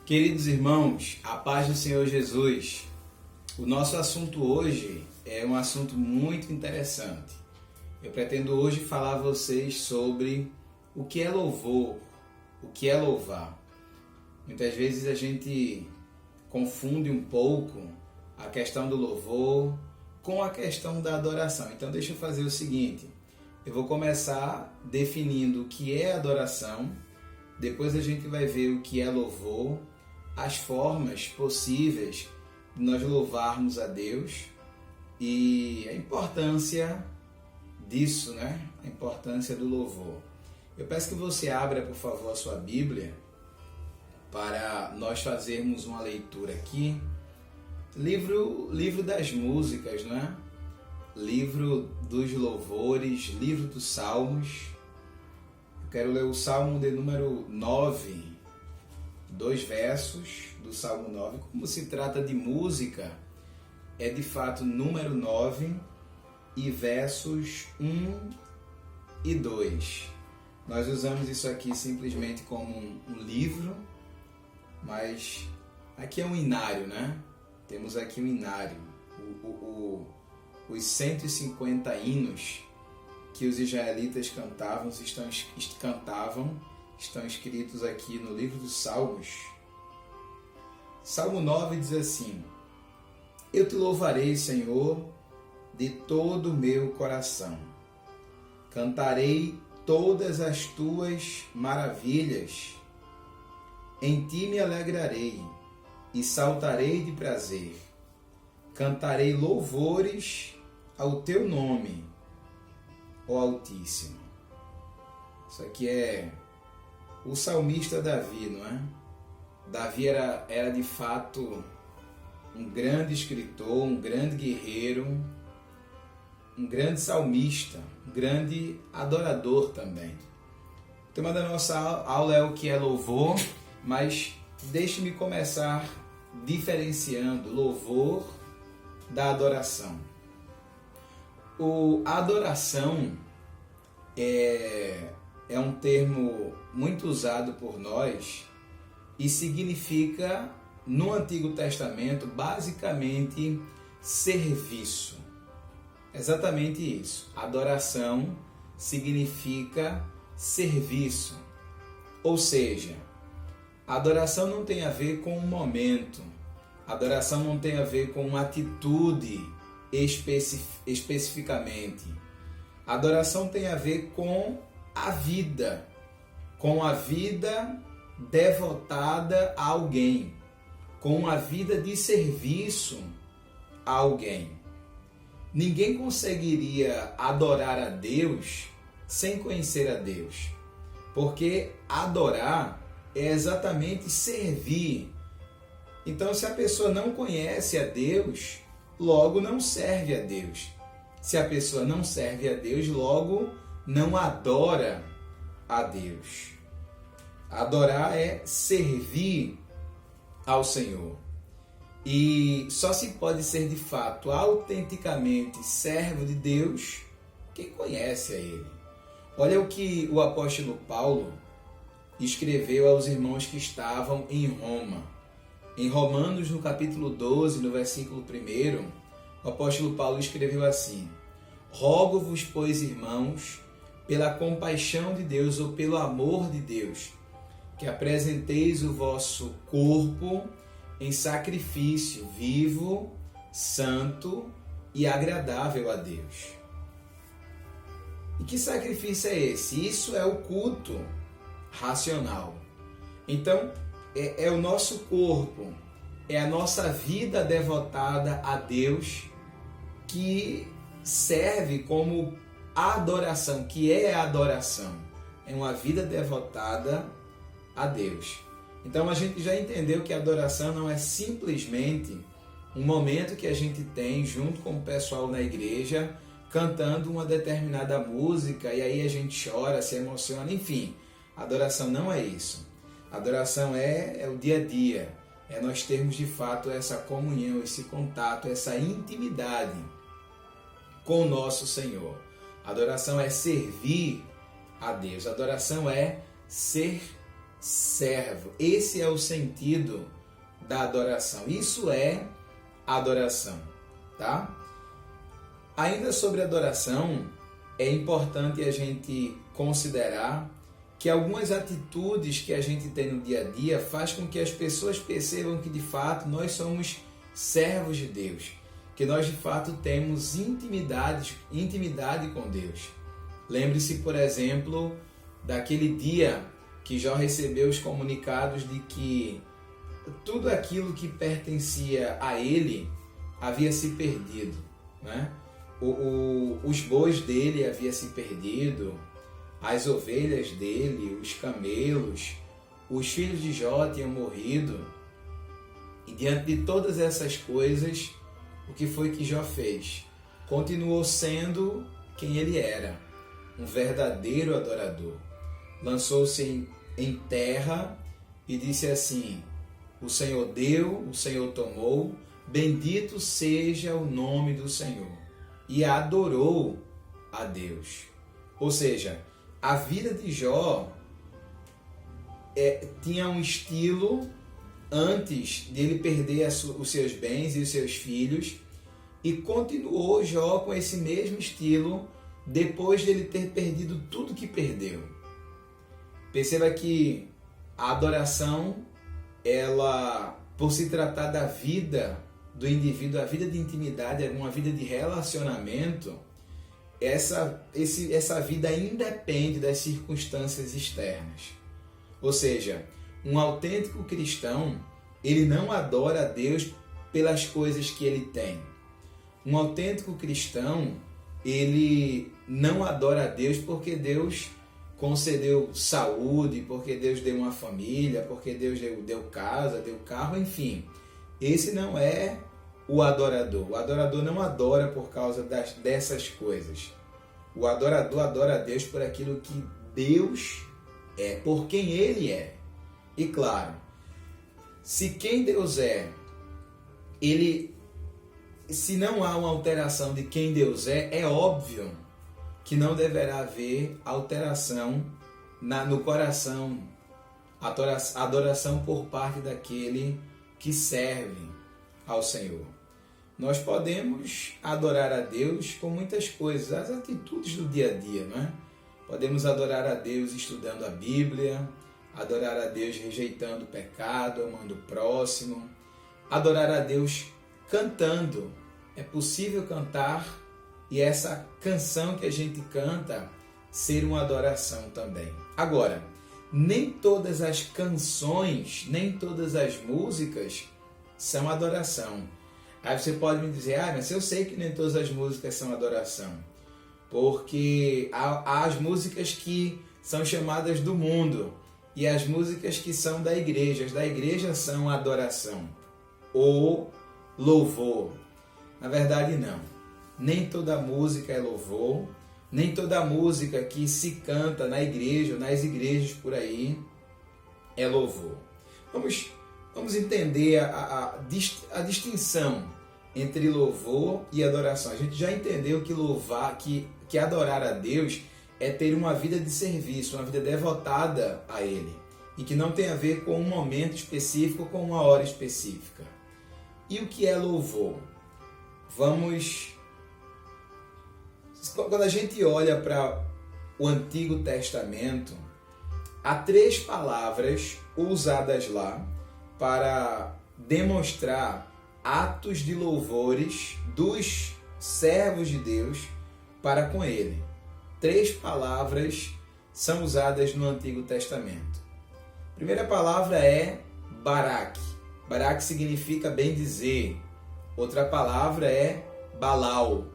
Queridos irmãos, a paz do Senhor Jesus. O nosso assunto hoje é um assunto muito interessante. Eu pretendo hoje falar a vocês sobre o que é louvor, o que é louvar. Muitas vezes a gente confunde um pouco a questão do louvor com a questão da adoração. Então deixa eu fazer o seguinte, eu vou começar definindo o que é adoração, depois a gente vai ver o que é louvor, as formas possíveis de nós louvarmos a Deus e a importância disso, né? A importância do louvor. Eu peço que você abra, por favor, a sua Bíblia para nós fazermos uma leitura aqui. Livro das músicas, né? Livro dos louvores, livro dos salmos. Eu quero ler o Salmo de número 9, 2 versos do Salmo 9. Como se trata de música, é de fato número 9 e versos 1 e 2. Nós usamos isso aqui simplesmente como um livro, mas aqui é um inário, né? Temos aqui um inário. Os 150 hinos que os israelitas cantavam estão escritos aqui no livro dos Salmos. Salmo 9 diz assim: Eu te louvarei, Senhor, de todo o meu coração. Cantarei todas as tuas maravilhas. Em ti me alegrarei e saltarei de prazer. Cantarei louvores ao teu nome, ó Altíssimo. Isso aqui é o salmista Davi, não é? Davi era de fato um grande escritor, um grande guerreiro, um grande salmista, um grande adorador também. O tema da nossa aula é o que é louvor, mas deixe-me começar diferenciando louvor da adoração. A adoração é um termo muito usado por nós e significa, no Antigo Testamento, basicamente serviço. Exatamente isso. Adoração significa serviço. Ou seja, a adoração não tem a ver com um momento. A adoração não tem a ver com uma atitude especificamente. A adoração tem a ver com a vida devotada a alguém, com a vida de serviço a alguém. Ninguém conseguiria adorar a Deus sem conhecer a Deus, porque adorar é exatamente servir. Então, se a pessoa não conhece a Deus, logo não serve a Deus. Se a pessoa não serve a Deus, logo não adora a Deus. Adorar é servir ao Senhor. E só se pode ser de fato, autenticamente servo de Deus, quem conhece a Ele. Olha o que o apóstolo Paulo escreveu aos irmãos que estavam em Roma. Em Romanos, no capítulo 12, no versículo 1, o apóstolo Paulo escreveu assim: Rogo-vos, pois, irmãos, pela compaixão de Deus ou pelo amor de Deus, que apresenteis o vosso corpo em sacrifício vivo, santo e agradável a Deus. E que sacrifício é esse? Isso é o culto racional. Então, é o nosso corpo, é a nossa vida devotada a Deus que serve como adoração, que é a adoração. É uma vida devotada a Deus. Então a gente já entendeu que a adoração não é simplesmente um momento que a gente tem junto com o pessoal na igreja cantando uma determinada música e aí a gente chora, se emociona, enfim. A adoração não é isso. A adoração é o dia a dia, é nós termos de fato essa comunhão, esse contato, essa intimidade com o nosso Senhor. A adoração é servir a Deus, a adoração é ser servo. Esse é o sentido da adoração. Isso é adoração, tá? Ainda sobre adoração, é importante a gente considerar que algumas atitudes que a gente tem no dia a dia faz com que as pessoas percebam que de fato nós somos servos de Deus, que nós de fato temos intimidade com Deus. Lembre-se, por exemplo, daquele dia que Jó recebeu os comunicados de que tudo aquilo que pertencia a ele havia se perdido, né? Os bois dele haviam se perdido, as ovelhas dele, os camelos, os filhos de Jó tinham morrido. E diante de todas essas coisas, o que foi que Jó fez? Continuou sendo quem ele era, um verdadeiro adorador. Lançou-se em terra e disse assim: o Senhor deu, o Senhor tomou, bendito seja o nome do Senhor. E adorou a Deus. Ou seja, a vida de Jó tinha um estilo antes de ele perder os seus bens e os seus filhos, e continuou Jó com esse mesmo estilo depois de ele ter perdido tudo que perdeu. Perceba que a adoração, ela, por se tratar da vida do indivíduo, a vida de intimidade, uma vida de relacionamento, essa vida independe das circunstâncias externas. Ou seja, um autêntico cristão, ele não adora a Deus pelas coisas que ele tem. Um autêntico cristão, ele não adora a Deus porque Deus concedeu saúde, porque Deus deu uma família, porque Deus deu casa, deu carro, enfim. Esse não é o adorador. O adorador não adora por causa dessas coisas. O adorador adora a Deus por aquilo que Deus é, por quem Ele é. E claro, se quem Deus é, se não há uma alteração de quem Deus é óbvio que não deverá haver alteração no coração, adoração por parte daquele que serve ao Senhor. Nós podemos adorar a Deus com muitas coisas, as atitudes do dia a dia, não é? Podemos adorar a Deus estudando a Bíblia, adorar a Deus rejeitando o pecado, amando o próximo, adorar a Deus cantando. É possível cantar e essa canção que a gente canta ser uma adoração também. Agora, nem todas as canções, nem todas as músicas são adoração. Aí você pode me dizer, mas eu sei que nem todas as músicas são adoração. Porque há as músicas que são chamadas do mundo e as músicas que são da igreja. As da igreja são adoração ou louvor. Na verdade, não. Nem toda música é louvor, nem toda música que se canta na igreja ou nas igrejas por aí é louvor. Vamos entender a distinção entre louvor e adoração. A gente já entendeu que louvar, que adorar a Deus é ter uma vida de serviço, uma vida devotada a Ele, e que não tem a ver com um momento específico, com uma hora específica. E o que é louvor? Quando a gente olha para o Antigo Testamento, há 3 palavras usadas lá para demonstrar atos de louvores dos servos de Deus para com Ele. 3 palavras são usadas no Antigo Testamento. A primeira palavra é Barak. Barak significa bem dizer. Outra palavra é Balal.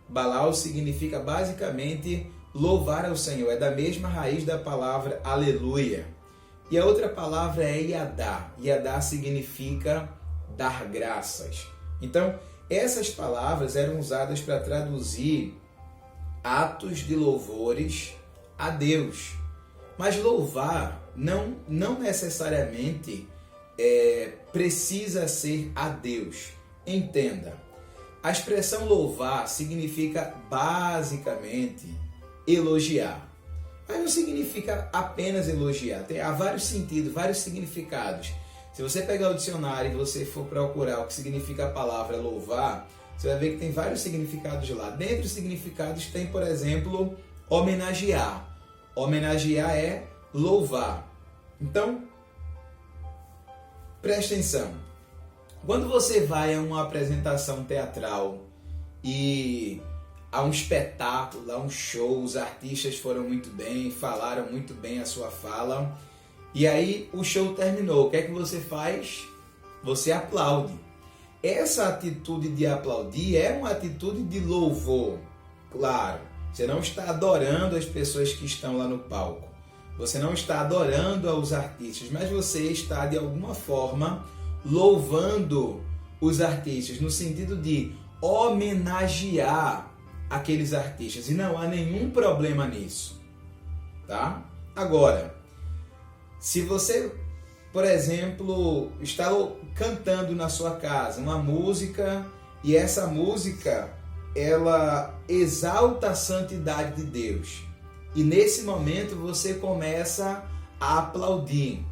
Balal significa basicamente louvar ao Senhor. É da mesma raiz da palavra aleluia. E a outra palavra é Yadá. Yadá significa dar graças. Então, essas palavras eram usadas para traduzir atos de louvores a Deus. Mas louvar não necessariamente precisa ser a Deus. Entenda, a expressão louvar significa basicamente elogiar. Mas não significa apenas elogiar. Há vários sentidos, vários significados. Se você pegar o dicionário e você for procurar o que significa a palavra louvar, você vai ver que tem vários significados lá. Dentre os significados tem, por exemplo, homenagear. Homenagear é louvar. Então, preste atenção. Quando você vai a uma apresentação teatral e há um espetáculo, há um show, os artistas foram muito bem, falaram muito bem a sua fala, e aí o show terminou, o que é que você faz? Você aplaude. Essa atitude de aplaudir é uma atitude de louvor. Claro, você não está adorando as pessoas que estão lá no palco, você não está adorando aos artistas, mas você está de alguma forma louvando os artistas, no sentido de homenagear aqueles artistas, e não há nenhum problema nisso, tá? Agora, se você, por exemplo, está cantando na sua casa uma música e essa música ela exalta a santidade de Deus, e nesse momento você começa a aplaudir,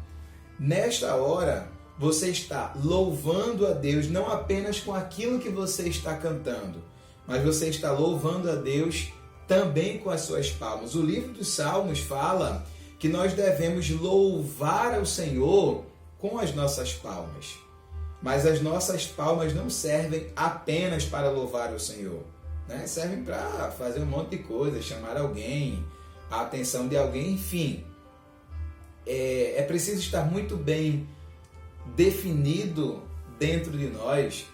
nesta hora você está louvando a Deus não apenas com aquilo que você está cantando, mas você está louvando a Deus também com as suas palmas. O livro dos Salmos fala que nós devemos louvar ao Senhor com as nossas palmas. Mas as nossas palmas não servem apenas para louvar o Senhor, né? Servem para fazer um monte de coisa, chamar alguém, a atenção de alguém, enfim. É preciso estar muito bem definido dentro de nós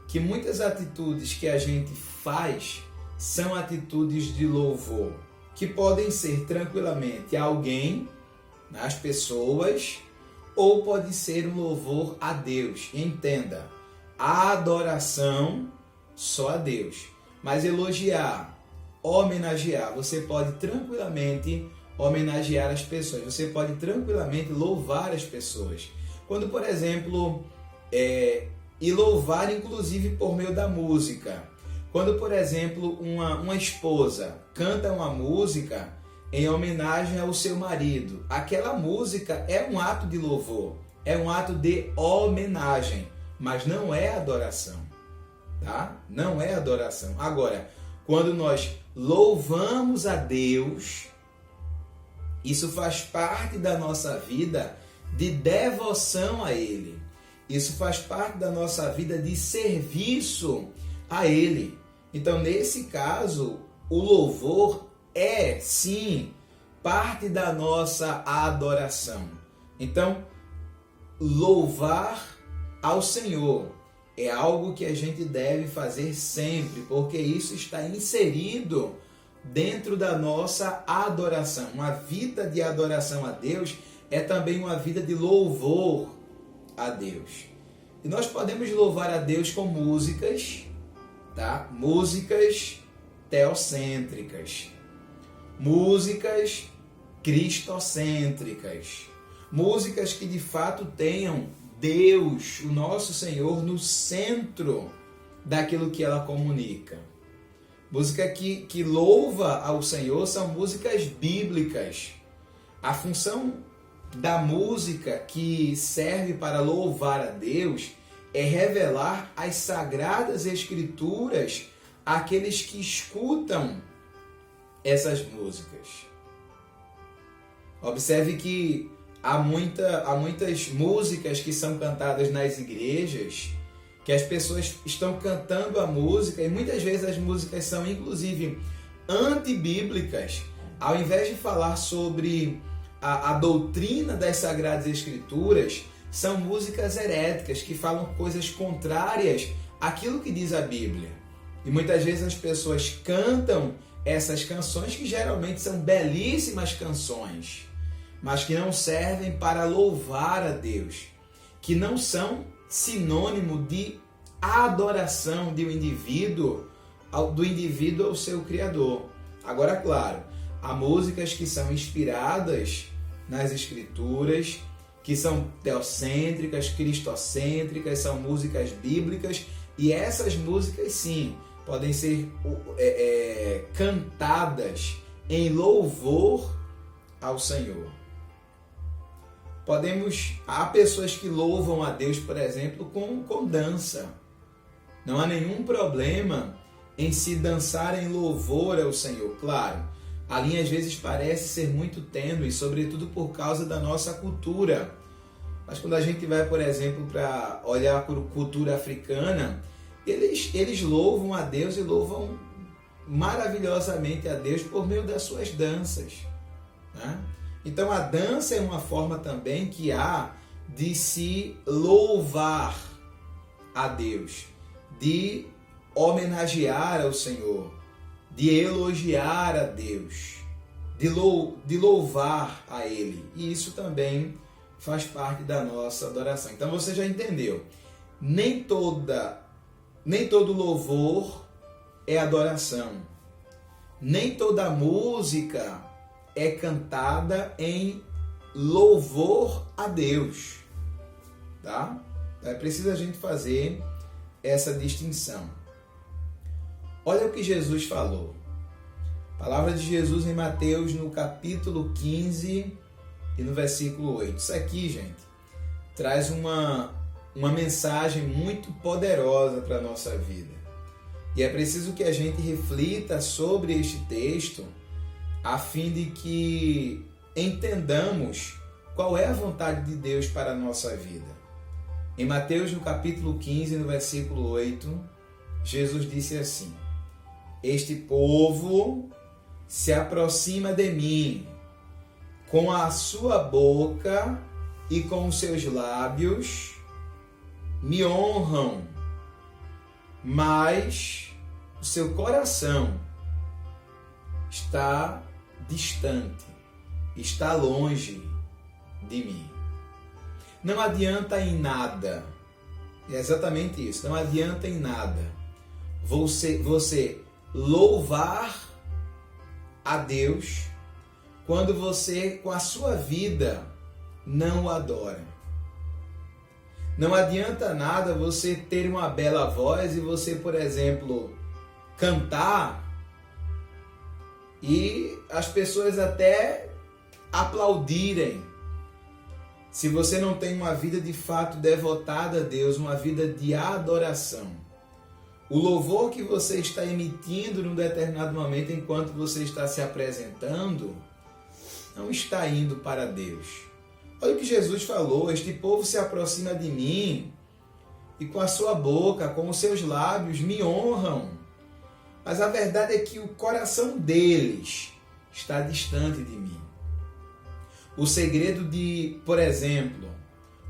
que muitas atitudes que a gente faz são atitudes de louvor, que podem ser tranquilamente a alguém, as pessoas, ou pode ser um louvor a Deus. Entenda, a adoração só a Deus, mas elogiar, homenagear, você pode tranquilamente homenagear as pessoas, você pode tranquilamente louvar as pessoas. Quando, por exemplo, e louvar inclusive por meio da música. Quando, por exemplo, uma esposa canta uma música em homenagem ao seu marido, aquela música é um ato de louvor, é um ato de homenagem, mas não é adoração, tá? Não é adoração. Agora, quando nós louvamos a Deus, isso faz parte da nossa vida de devoção a Ele. Isso faz parte da nossa vida de serviço a Ele. Então, nesse caso, o louvor é, sim, parte da nossa adoração. Então, louvar ao Senhor é algo que a gente deve fazer sempre, porque isso está inserido dentro da nossa adoração. Uma vida de adoração a Deus é também uma vida de louvor a Deus. E nós podemos louvar a Deus com músicas, tá? Músicas teocêntricas, músicas cristocêntricas, músicas que de fato tenham Deus, o nosso Senhor, no centro daquilo que ela comunica. Música que louva ao Senhor são músicas bíblicas. A função da música que serve para louvar a Deus é revelar as sagradas escrituras àqueles que escutam essas músicas. Observe que há muitas músicas que são cantadas nas igrejas, que as pessoas estão cantando a música, e muitas vezes as músicas são inclusive antibíblicas. Ao invés de falar sobre a doutrina das Sagradas Escrituras, são músicas heréticas que falam coisas contrárias àquilo que diz a Bíblia. E muitas vezes as pessoas cantam essas canções, que geralmente são belíssimas canções, mas que não servem para louvar a Deus, que não são sinônimo de adoração do indivíduo ao seu Criador. Agora, claro, há músicas que são inspiradas nas Escrituras, que são teocêntricas, cristocêntricas, são músicas bíblicas, e essas músicas, sim, podem ser cantadas em louvor ao Senhor. Há pessoas que louvam a Deus, por exemplo, com dança. Não há nenhum problema em se dançar em louvor ao Senhor. Claro, a linha às vezes parece ser muito tênue, sobretudo por causa da nossa cultura. Mas quando a gente vai, por exemplo, para olhar a cultura africana, eles louvam a Deus e louvam maravilhosamente a Deus por meio das suas danças, né? Então a dança é uma forma também que há de se louvar a Deus, de homenagear ao Senhor, de elogiar a Deus, de louvar a Ele. E isso também faz parte da nossa adoração. Então você já entendeu. Nem todo louvor é adoração. Nem toda música é cantada em louvor a Deus. Tá? É preciso a gente fazer essa distinção. Olha o que Jesus falou. A palavra de Jesus em Mateus, no capítulo 15 e no versículo 8. Isso aqui, gente, traz uma mensagem muito poderosa para a nossa vida. E é preciso que a gente reflita sobre este texto a fim de que entendamos qual é a vontade de Deus para a nossa vida. Em Mateus, no capítulo 15, no versículo 8, Jesus disse assim: Este povo se aproxima de mim com a sua boca e com os seus lábios me honram, mas o seu coração está distante, está longe de mim. Não adianta em nada, é exatamente isso, não adianta em nada você louvar a Deus quando você, com a sua vida, não o adora. Não adianta nada você ter uma bela voz e você, por exemplo, cantar e as pessoas até aplaudirem. Se você não tem uma vida de fato devotada a Deus, uma vida de adoração. O louvor que você está emitindo num determinado momento enquanto você está se apresentando, não está indo para Deus. Olha o que Jesus falou: este povo se aproxima de mim e com a sua boca, com os seus lábios me honram. Mas a verdade é que o coração deles está distante de mim. O segredo de, por exemplo,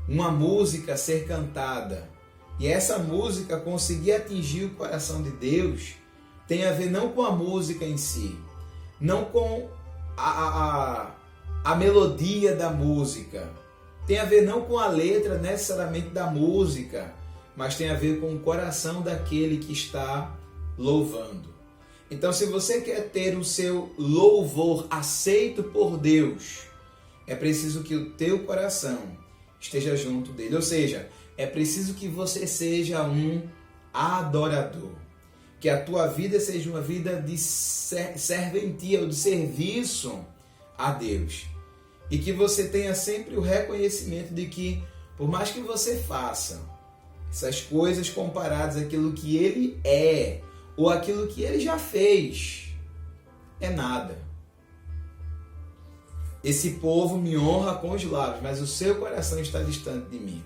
uma música ser cantada e essa música conseguir atingir o coração de Deus tem a ver não com a música em si, não com a melodia da música, tem a ver não com a letra necessariamente da música, mas tem a ver com o coração daquele que está louvando. Então, se você quer ter o seu louvor aceito por Deus, é preciso que o teu coração esteja junto dele. Ou seja, é preciso que você seja um adorador. Que a tua vida seja uma vida de serventia ou de serviço a Deus. E que você tenha sempre o reconhecimento de que, por mais que você faça essas coisas comparadas àquilo que Ele é, ou aquilo que Ele já fez, é nada. Esse povo me honra com os lábios, mas o seu coração está distante de mim.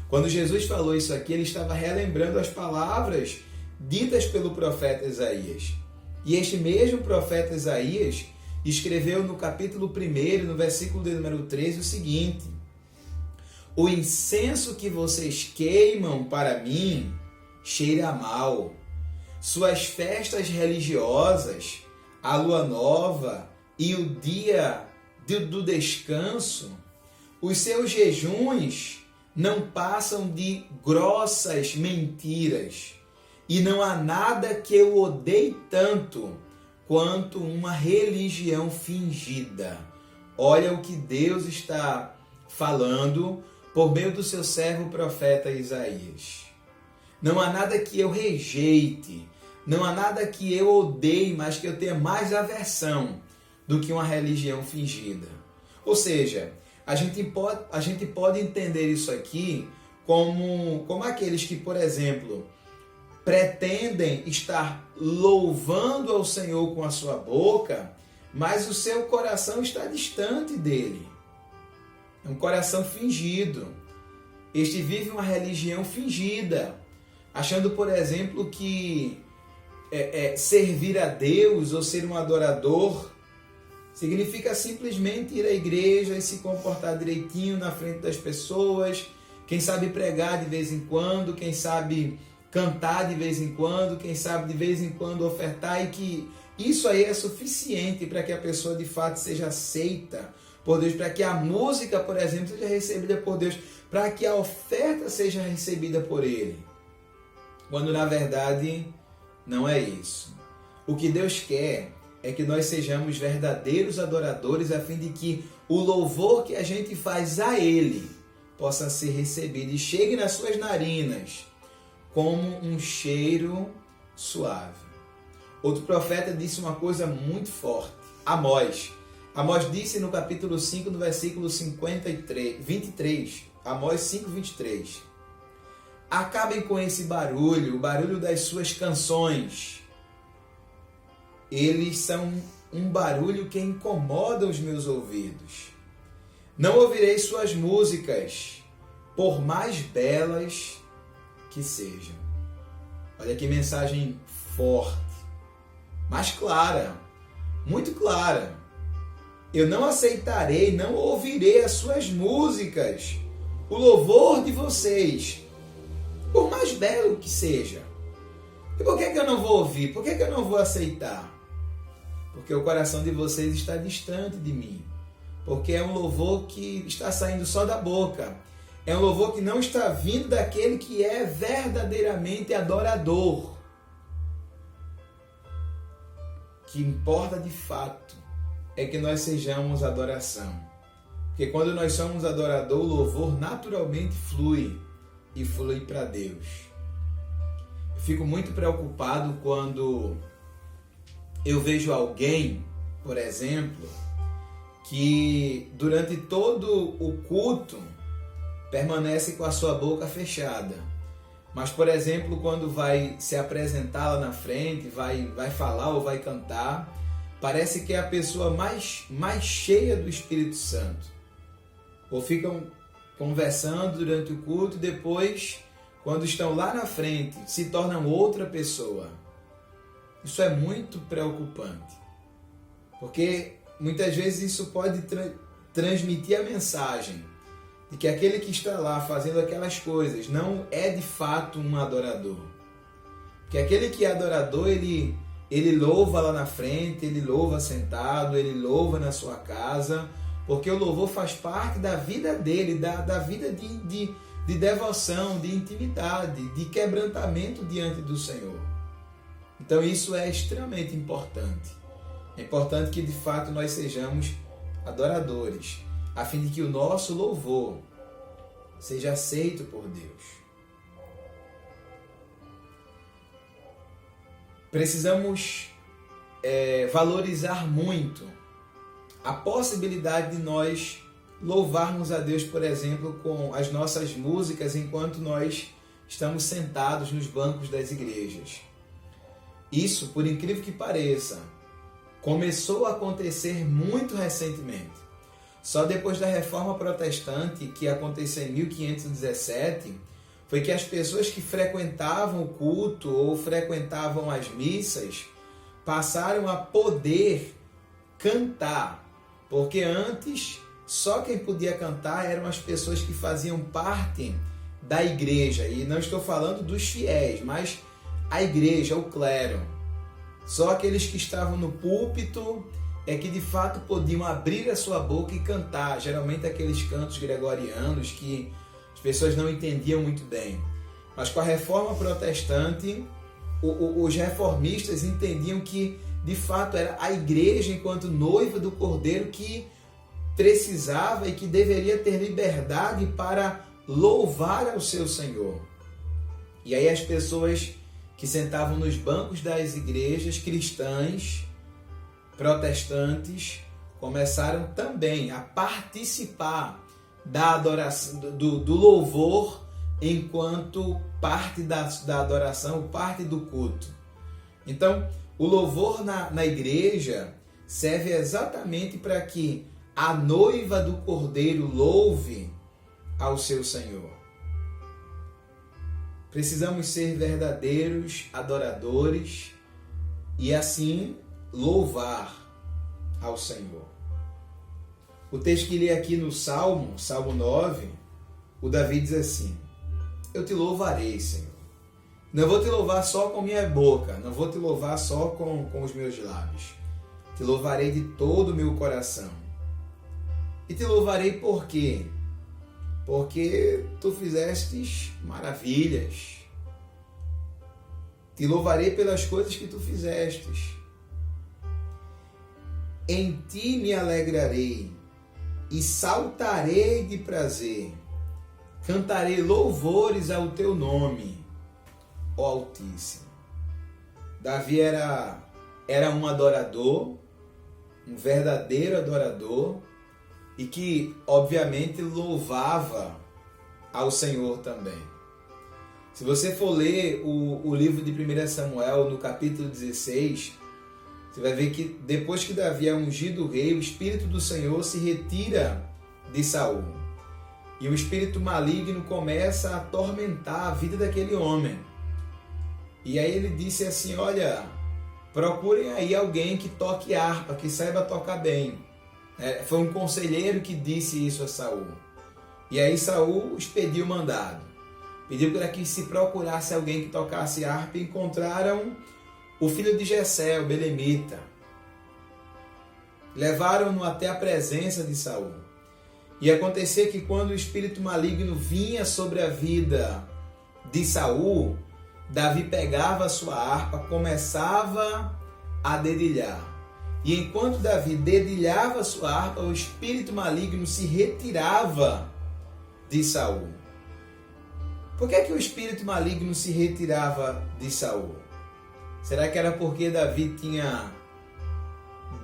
Quando Jesus falou isso aqui, Ele estava relembrando as palavras ditas pelo profeta Isaías. E este mesmo profeta Isaías escreveu no capítulo 1, no versículo de número 13, o seguinte: o incenso que vocês queimam para mim cheira mal. Suas festas religiosas, a lua nova e o dia do descanso, os seus jejuns não passam de grossas mentiras. E não há nada que eu odeie tanto quanto uma religião fingida. Olha o que Deus está falando por meio do seu servo profeta Isaías. Não há nada que eu rejeite, não há nada que eu odeie, mas que eu tenha mais aversão do que uma religião fingida. Ou seja, a gente pode entender isso aqui como aqueles que, por exemplo, pretendem estar louvando ao Senhor com a sua boca, mas o seu coração está distante dele. É um coração fingido. Este vive uma religião fingida, achando, por exemplo, que servir a Deus ou ser um adorador significa simplesmente ir à igreja e se comportar direitinho na frente das pessoas, quem sabe pregar de vez em quando, quem sabe cantar de vez em quando, quem sabe de vez em quando ofertar, e que isso aí é suficiente para que a pessoa de fato seja aceita por Deus, para que a música, por exemplo, seja recebida por Deus, para que a oferta seja recebida por Ele. Quando na verdade não é isso. O que Deus quer é que nós sejamos verdadeiros adoradores, a fim de que o louvor que a gente faz a Ele possa ser recebido e chegue nas suas narinas como um cheiro suave. Outro profeta disse uma coisa muito forte, Amós. Amós disse no capítulo 5, no versículo 23, Amós 5, 23. Acabem com esse barulho, o barulho das suas canções. Eles são um barulho que incomoda os meus ouvidos. Não ouvirei suas músicas, por mais belas que sejam. Olha que mensagem forte, mas clara, muito clara. Eu não aceitarei, não ouvirei as suas músicas, o louvor de vocês, por mais belo que seja. E por que eu não vou ouvir? Por que eu não vou aceitar? Porque o coração de vocês está distante de mim. Porque é um louvor que está saindo só da boca. É um louvor que não está vindo daquele que é verdadeiramente adorador. O que importa de fato é que nós sejamos adoração. Porque quando nós somos adorador, o louvor naturalmente flui e flui para Deus. Eu fico muito preocupado quando eu vejo alguém, por exemplo, que durante todo o culto permanece com a sua boca fechada. Mas, por exemplo, quando vai se apresentar lá na frente, vai falar ou vai cantar, parece que é a pessoa mais cheia do Espírito Santo. Ou ficam conversando durante o culto e depois, quando estão lá na frente, se tornam outra pessoa. Isso é muito preocupante. Porque muitas vezes isso pode transmitir a mensagem de que aquele que está lá fazendo aquelas coisas não é de fato um adorador. Porque aquele que é adorador, ele louva lá na frente, ele louva sentado, ele louva na sua casa, porque o louvor faz parte da vida dele, da vida de devoção, de intimidade, de quebrantamento diante do Senhor. Então isso é extremamente importante. É importante que de fato nós sejamos adoradores, a fim de que o nosso louvor seja aceito por Deus. Precisamos valorizar muito a possibilidade de nós louvarmos a Deus, por exemplo, com as nossas músicas enquanto nós estamos sentados nos bancos das igrejas. Isso, por incrível que pareça, começou a acontecer muito recentemente. Só depois da Reforma Protestante, que aconteceu em 1517, foi que as pessoas que frequentavam o culto ou frequentavam as missas passaram a poder cantar. Porque antes, só quem podia cantar eram as pessoas que faziam parte da igreja. E não estou falando dos fiéis, mas a igreja, o clero. Só aqueles que estavam no púlpito é que de fato podiam abrir a sua boca e cantar. Geralmente aqueles cantos gregorianos que as pessoas não entendiam muito bem. Mas com a Reforma Protestante, os reformistas entendiam que de fato era a igreja enquanto noiva do Cordeiro que precisava e que deveria ter liberdade para louvar ao seu Senhor. E aí as pessoas que sentavam nos bancos das igrejas cristãs, protestantes, começaram também a participar da adoração, do louvor enquanto parte da adoração, parte do culto. Então, o louvor na igreja serve exatamente para que a noiva do Cordeiro louve ao seu Senhor. Precisamos ser verdadeiros adoradores e assim louvar ao Senhor. O texto que li aqui no Salmo 9, o Davi diz assim: eu te louvarei, Senhor. Não vou te louvar só com minha boca, não vou te louvar só com os meus lábios. Te louvarei de todo o meu coração. E te louvarei por quê? Porque tu fizestes maravilhas. Te louvarei pelas coisas que tu fizestes. Em ti me alegrarei e saltarei de prazer. Cantarei louvores ao teu nome, ó Altíssimo. Davi era um adorador, um verdadeiro adorador, e que, obviamente, louvava ao Senhor também. Se você for ler o livro de 1 Samuel, no capítulo 16, você vai ver que depois que Davi é ungido rei, o Espírito do Senhor se retira de Saul. E o espírito maligno começa a atormentar a vida daquele homem. E aí ele disse assim: olha, procurem aí alguém que toque harpa, que saiba tocar bem. Foi um conselheiro que disse isso a Saul. E aí Saul expediu o mandado. Pediu para que se procurasse alguém que tocasse harpa, e encontraram o filho de Jessé, o belemita. Levaram-no até a presença de Saul. E acontecia que quando o espírito maligno vinha sobre a vida de Saul, Davi pegava a sua harpa, começava a dedilhar. E enquanto Davi dedilhava a sua harpa, o espírito maligno se retirava de Saul. Por que o espírito maligno se retirava de Saul? Será que era porque Davi tinha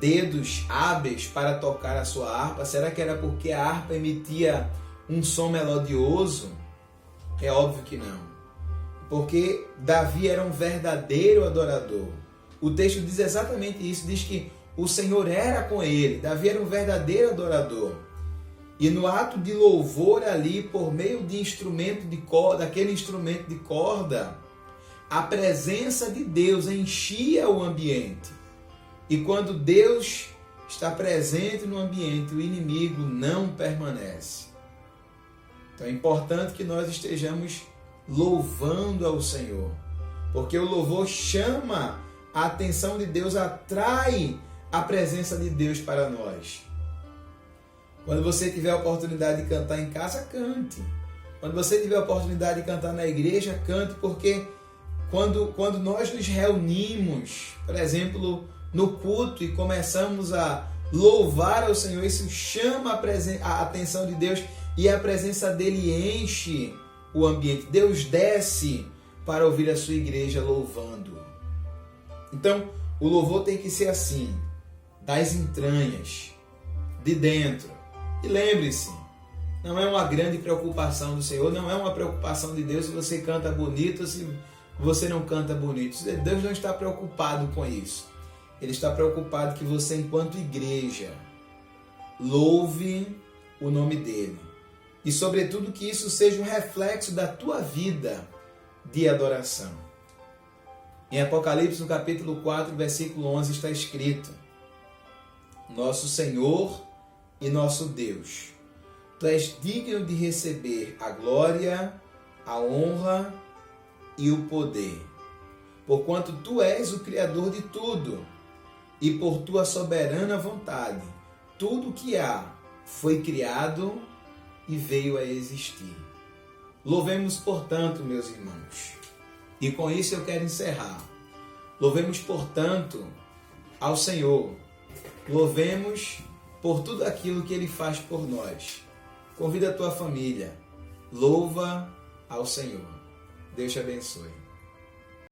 dedos hábeis para tocar a sua harpa? Será que era porque a harpa emitia um som melodioso? É óbvio que não. Porque Davi era um verdadeiro adorador. O texto diz exatamente isso, diz que o Senhor era com ele. Davi era um verdadeiro adorador. E no ato de louvor ali, por meio de instrumento de corda, daquele instrumento de corda, a presença de Deus enchia o ambiente. E quando Deus está presente no ambiente, o inimigo não permanece. Então é importante que nós estejamos louvando ao Senhor, porque o louvor chama a atenção de Deus, atrai a presença de Deus para nós. Quando você tiver a oportunidade de cantar em casa, cante. Quando você tiver a oportunidade de cantar na igreja, cante, porque quando nós nos reunimos, por exemplo, no culto, e começamos a louvar ao Senhor, isso chama a atenção de Deus e a presença dele enche o ambiente. Deus desce para ouvir a sua igreja louvando. Então, o louvor tem que ser assim, das entranhas, de dentro. E lembre-se, não é uma grande preocupação do Senhor, não é uma preocupação de Deus se você canta bonito ou se você não canta bonito. Deus não está preocupado com isso. Ele está preocupado que você, enquanto igreja, louve o nome dele. E, sobretudo, que isso seja um reflexo da tua vida de adoração. Em Apocalipse, no capítulo 4, versículo 11, está escrito: Nosso Senhor e nosso Deus, Tu és digno de receber a glória, a honra e o poder, porquanto Tu és o Criador de tudo, e por Tua soberana vontade, tudo o que há foi criado e veio a existir. Louvemos, portanto, meus irmãos, e com isso eu quero encerrar. Louvemos, portanto, ao Senhor. Louvemos por tudo aquilo que Ele faz por nós. Convida a tua família. Louva ao Senhor. Deus te abençoe.